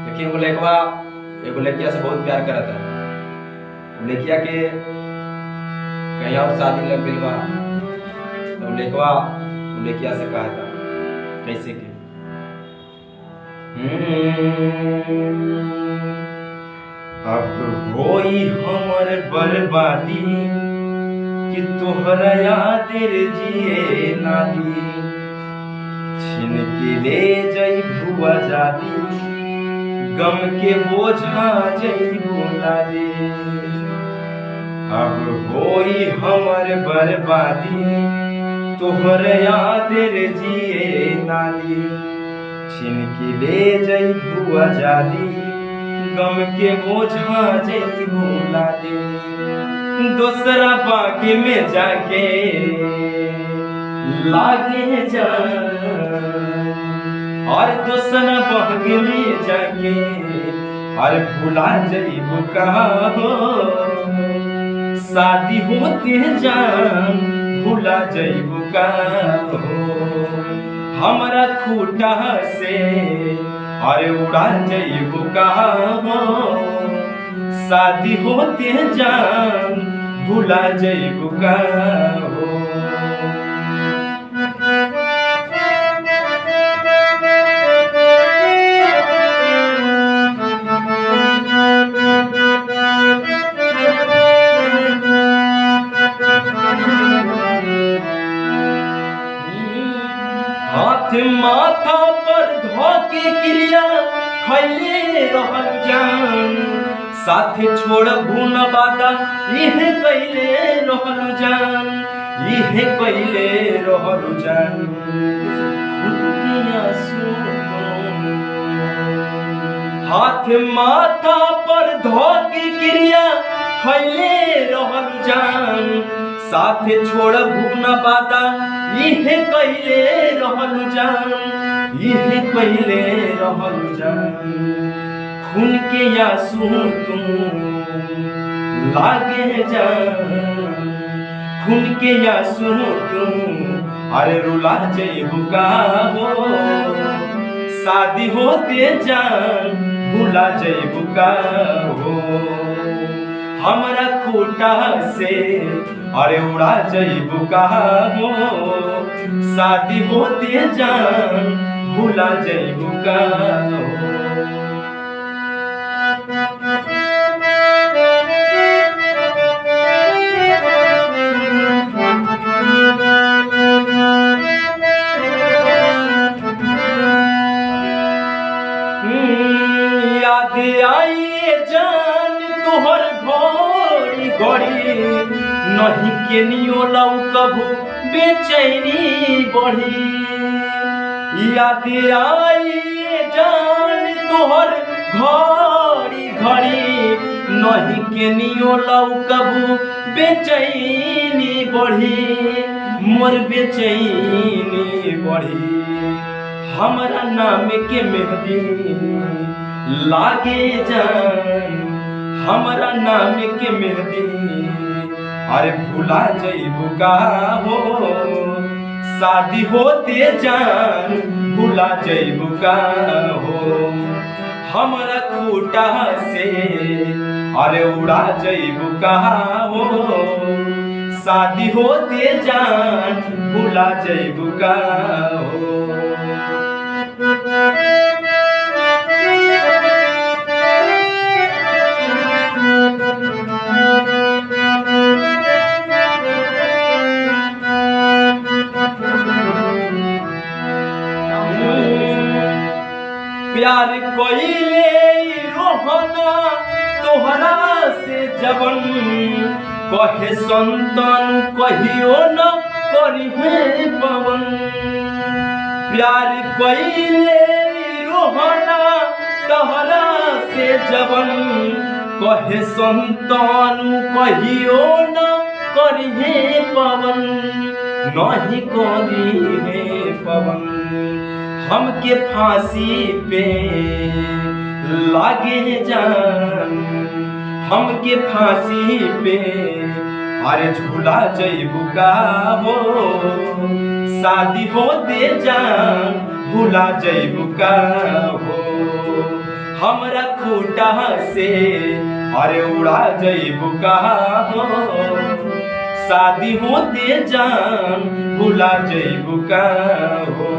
देखिए एगो लड़कवा एगो लड़किया से बहुत प्यार करता है। लड़किया के कहीं और शादी लग गई बा तो लड़कवा लड़किया से कहा था कैसे के अब होई हमर बर्बादी कि तोहरा याद रे जिए नादी छिन के ले जई भुआ जादी गम के बोझा जई बोला दे। अब होई हमर बर्बादी तोहर याद रे जिए नादी छिन के ले जई भुआ जादी गम के बोझा जई बोला दे। दूसरा बाग में जाके लागे जान और दूसरा बाग में जाके और भुला जइबू कहा हो शादी होते जान भुला जइबू कहा हो हमारा खूटा से और उड़ा जइबू कहा हो शादी होते जान भुला जइबू कहा हो। हाथ माथा पर धोके क्रिया खैले रहल जान साथ छोड़बू न बादा इह कैले रहल जान इह कैले रहल जान हाथ माथा पर धोके क्रिया खैले रहल जान साथ छोड़बू न बादा इह कैले रहल जान इह कैले रहल जान खून के आंसू तुम लागे जान खून के आंसू तुम अरे रुला जइबू का हो शादी होते जान भुला जइबू का हो हमरा खूटा से अरे उड़ा जइबू का हो शादी होते जान भुला जइबू का हो। याद आई जान तोहर घड़ी घड़ी नहीं के नियो लौ कभू बेचैनी बढ़ी। याद आई जान तोहर घड़ी घड़ी नहीं के नियो लौ कभू बेचैनी बढ़ी मोर बेचैनी बढ़ी हमारा नाम के मेहंदी लागे जान हमारा नाम के मेहंदी अरे भुला जइबू का हो शादी होते जान भुला जइबू का हो हमारा खूटा से अरे उड़ा जइबू का हो शादी होते जान भुला जइबू का हो। प्यार कोइले रोहना तोहरा से जबन कहे संतान कहियो न करिहे पवन प्यार कोइले रोहना तोहरा से जबन कहे संतान कहियो न करिहे पवन नहीं करिहे पवन हमके फांसी पे लागे जान हमके फांसी पे अरे झूला जइबू का हो शादी होते जान भुला जइबू का हो, हमरा खूटा से अरे उड़ा जइबू का हो, शादी होते जान भुला जइबू का हो।